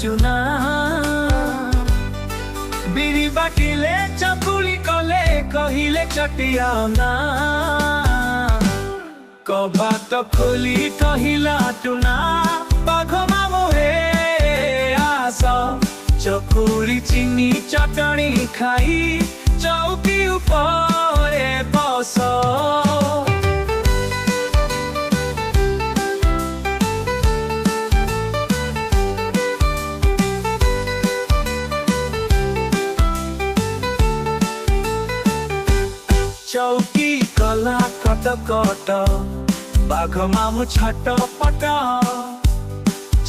चुना बिरी बाटिले चकुली कले कहिले चटिया ना कबात खोली कहिला टुना बाघ मामु हे आस चकुली चीनी चटनी खाई चौकी उपरे बस चौकी कला कट कट बाघ मामु छट पट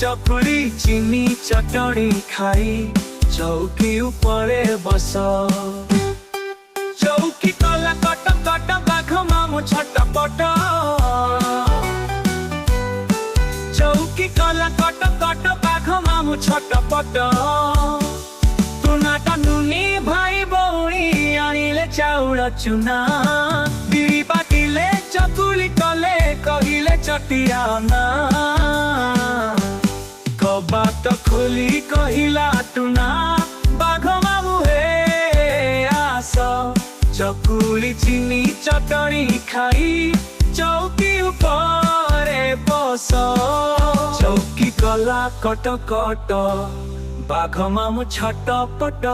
चकुली चीनी चटनी खाई चौकी उपरे बस चौकी कला कट कट बाघ मामु छट पट चौकी कला कट कट बाघ मामु छट पट नुनी भाई बौणी आनिले चाउल चुना बिरी बाटिले चकुली कले कहिले चटिया ना कबात खोली कहिला टुना बाघ मामु हे आस चकुली चीनी चटनी खाई चौकी उपरे बस चौकी कला कट कट बाघ मामु छट पट।